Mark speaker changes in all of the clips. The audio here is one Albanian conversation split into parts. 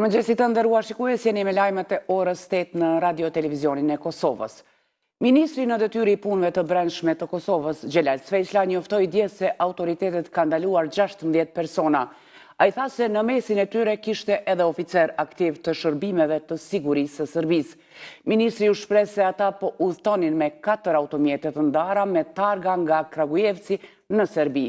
Speaker 1: Mirëmëngjesit të nderuar shikues, jeni me lajmet e orës 8 në Radio Televizionin e Kosovës. Ministri në detyrë i punëve të brendshme të Kosovës, Xhelal Cveçla, njoftoi dje se autoritetet kanë ndaluar 16 persona. Ai tha se në mesin e tyre kishte edhe oficer aktiv të shërbimeve të sigurisë së Serbisë. Ministri u shpreh se ata po udhtonin me 4 automjete të ndara me targa nga Kragujevci në Serbi.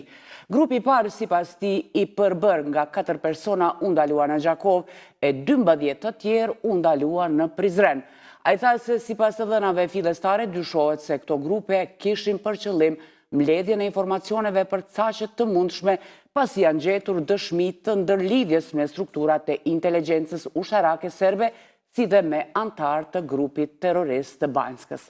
Speaker 1: Grupi i parë sipas tij i përbër nga 4 persona u ndaluar në Gjakov e 12 të tjerë u ndaluar në Prizren. Ai tha se sipas të dhënave fillestare dyshohet se këto grupe kishin për qëllim mbledhjen e informacioneve për caqe të mundshme pasi janë gjetur dëshmi të ndërlidhjes me strukturat e inteligjencës ushtarake serbe, si dhe me antar të grupit terrorist të Banjskës.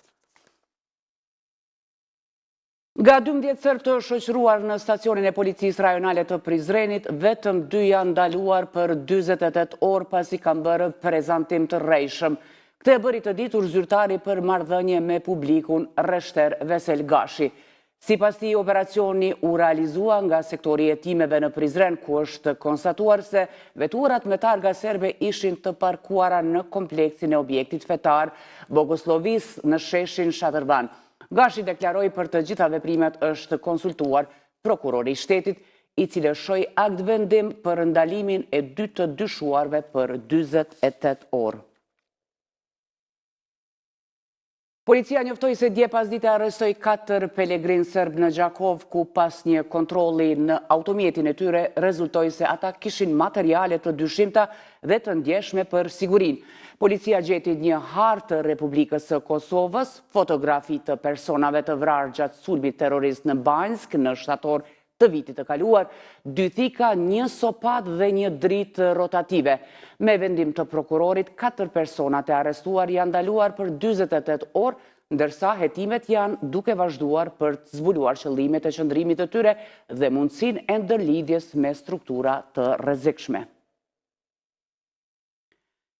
Speaker 1: Nga 12 serb të shoqëruar në stacionin e policisë rajonale të Prizrenit, vetëm 2 janë ndaluar për 48 orë pasi kanë bërë prezantim të rrejshëm. Këtë e bëri të ditur zyrtari për marrëdhënie me publikun Reshter Vesel Gashi. Sipas tij, operacioni u realizua nga sektori i hetimeve në Prizren, ku është konstatuar se veturat me targa serbe ishin të parkuara në kompleksin e objektit fetar Bogoslovis në sheshin Shatërvan. Gashi deklaroi për të gjitha veprimet është konsultuar prokurori i shtetit, i cili shoi akt vendim për ndalimin e 2 të dyshuarve për 48 orë. Policia njoftoi se dje pasdite arrestoi 4 pelegrin serb në Gjakov, ku pas një kontrolli në automjetin e tyre rezultoi se ata kishin materiale të dyshimta dhe të ndjeshme për sigurinë. Policia gjeti një hartë të Republikës së Kosovës, fotografi të personave të vrarë gjatë sulmit terrorist në Banjsk në shtator të vitit të kaluar, 2 thika, 1 sopat dhe 1 dritë rotative. Me vendim të prokurorit, 4 personat e arrestuar janë ndaluar për 48 orë, ndërsa hetimet janë duke vazhduar për të zbuluar qëllimet e qëndrimit të tyre dhe mundësinë e ndërlidhjes me struktura të rrezikshme.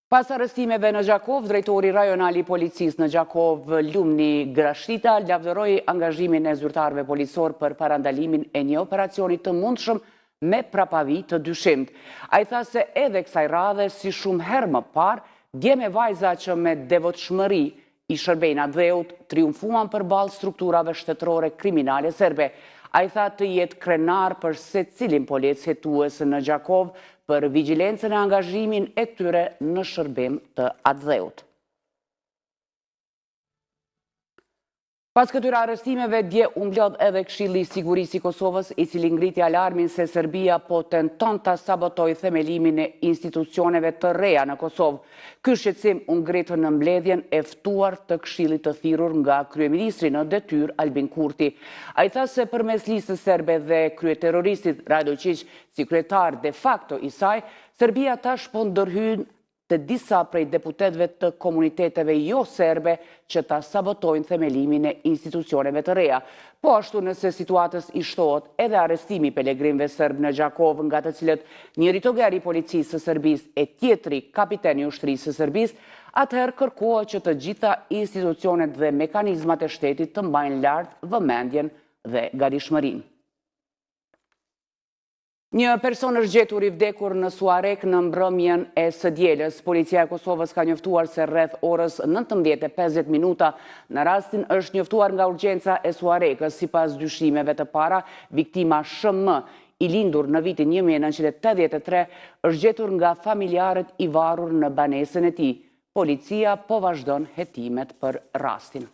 Speaker 1: Pas arrestimeve në Gjakov, drejtori rajonal i policisë në Gjakov, Lumni Grashita, lavdëroi angazhimin e zyrtarëve policor për parandalimin e një operacioni të mundshëm me prapavi të dyshimt. Ai tha se edhe kësaj radhe, si shumë herë më parë, djeme vajza që me devotshmëri i shërbejnë dheut triumfuan përballë strukturave shtetërore kriminale serbe. Ai tha të jetë krenar për secilin polec hetues në Gjakov për vigjilencën e angazhimin e tyre në shërbim të atdheut. Pas këtyre arrestimeve, dje u mblodh edhe Këshilli i Sigurisë i Kosovës, i cili ngriti alarmin se Serbia po tenton ta sabotojë themelimin e institucioneve të reja në Kosovë. Ky shqetësim u ngrit në mbledhjen e ftuar të Këshillit të thirrur nga kryeministri në detyrë Albin Kurti. Ai tha se përmes listës serbe dhe kryeterroristit Radojić si kryetar de facto i saj, Serbia tash po ndërhyn të disa prej deputetëve të komuniteteve jo serbe që ta sabotojnë themelimin e institucioneve të reja. Po ashtu nëse situatës i shtohet edhe arrestimi pelegrinëve serb në Gjakov, nga të cilët njëri togar i policisë së Serbisë e tjetri kapiteni i ushtrisë së Serbisë, atëherë kërkohet që të gjitha institucionet dhe mekanizmat e shtetit të mbajnë lart vëmendjen dhe gatishmërinë. Një person është gjetur i vdekur në Suarek në mbrëmjen e së dielës. Policia e Kosovës ka njoftuar se rreth orës 19:50 në rastin është njoftuar nga urgjenca e Suarekës. Sipas dyshimeve të para, viktima SHM, i lindur në vitin 1983, është gjetur nga familjarët i varur në banesën e tij. Policia po vazhdon hetimet për rastin.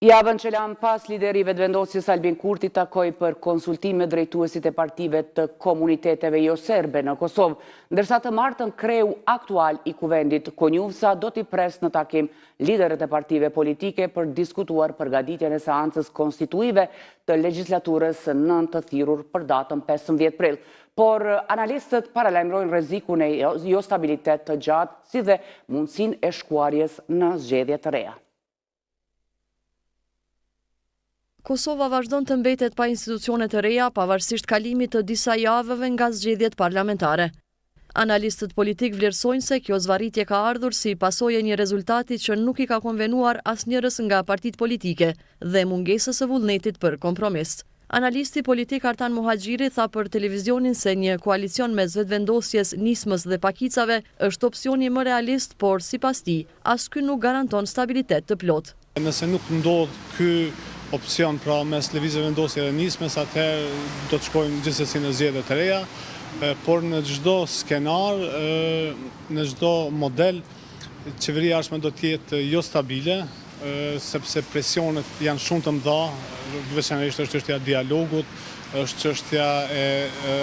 Speaker 1: Javën që lan pas, lideri vetëvendosjes Albin Kurti takoi për konsultime drejtuesit e partive të komuniteteve jo serbe në Kosovë, ndërsa të martën kreu aktual i kuvendit Konjuvsa do t'i pres në takim liderët e partive politike për diskutuar përgatitjen e seancës konstituive të legjislaturës së 9 të thirrur për datën 15 prill. Por analistët paralajmërojnë rrezikun e jo stabilitet të gjatë, si dhe mundësinë e shkuarjes në zgjedhje të reja.
Speaker 2: Kosova vazhdon të mbetet pa institucione të reja, pavarësisht kalimit të disa javëve nga zgjedhjet parlamentare. Analistët politik vlerësojnë se kjo zvarritje ka ardhur si pasojë një rezultati që nuk i ka konvenuar asnjërs nga partitë politike dhe mungesës së vullnetit për kompromis. Analisti politik Artan Muhaxhiri tha për televizionin se një koalicion mes vetëvendosjes, nismës dhe pakicave është opsioni më realist, por sipas tij, as ky nuk garanton stabilitet të plotë.
Speaker 3: Nëse nuk ndodh ky opsion pra mes lëvizjes vendosje dhe nismës, atëherë do të shkojmë gjithsesi në zgjedhje të reja, por në çdo skenar, në çdo model, qeveria ardhshme do të jetë jo stabile, sepse presionet janë shumë të mëdha, veçanërisht është çështja e dialogut, është çështja e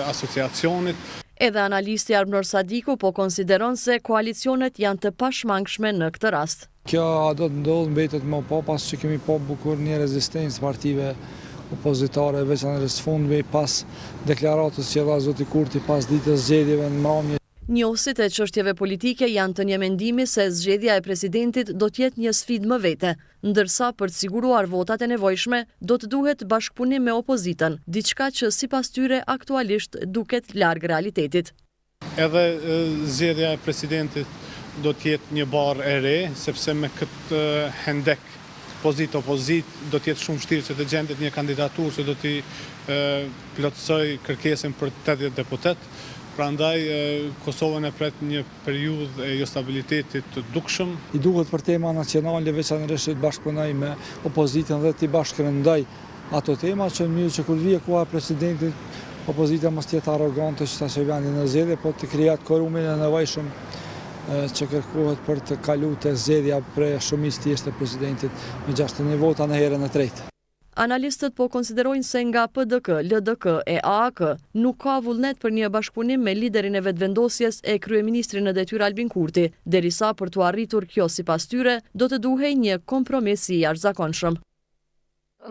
Speaker 3: asociacionit.
Speaker 2: Edhe analisti Arnor Sadiku po konsideron se koalicionet janë të pashmangshme në këtë rast.
Speaker 4: Kjo do të ndodhë mbetet më po pas që kemi po bukur një rezistencë partive opozitare, veçanërisht fundmi pas deklaratës që dha zoti Kurti pas ditës zgjedhjeve në mramje.
Speaker 2: Njohësit e çështjeve politike janë të një mendimi se zgjedhja e presidentit do të jetë një sfidë më vete, ndërsa për të siguruar votat e nevojshme do të duhet bashkëpunim me opozitën, diçka që sipas tyre aktualisht duket larg realitetit.
Speaker 3: Edhe zgjedhja e presidentit do të jetë një barë e re, sepse me këtë hendek pozit-opozit do të jetë shumë vështirë që të gjendet një kandidaturë që do t'i plotësoj kërkesën për 80 deputet. Prandaj Kosovën e pret një periudhë e jo stabilitetit të dukshëm.
Speaker 4: I duhet për tema nacionale veçanërisht të bashkëpunoj me opozitën dhe të bashkërendoj ato tema që në mënyrë që kur vije koha e presidentit, opozita mos të jetë arrogante që ta shëvjani në zgjedhje, po të krijat korumin e nevojshëm që kërkohet për të kaluar te zgjedhja për shumicë thjesht të presidentit me 61 vota në herën e tretë.
Speaker 2: Analistët po konsiderojnë se nga PDK, LDK e AAK nuk ka vullnet për një bashkëpunim me liderin e vetëvendosjes e kryeministrin në detyrë Albin Kurti, derisa për të arritur kjo sipas tyre do të duhej një kompromis i jashtëzakonshëm.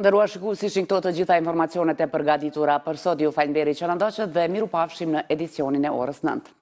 Speaker 1: Nderuar shikues, ishin këto të gjitha informacionet e përgatitura për sot. Ju falenderoj që na ndoqët dhe mirupafshim në edicionin e orës 9.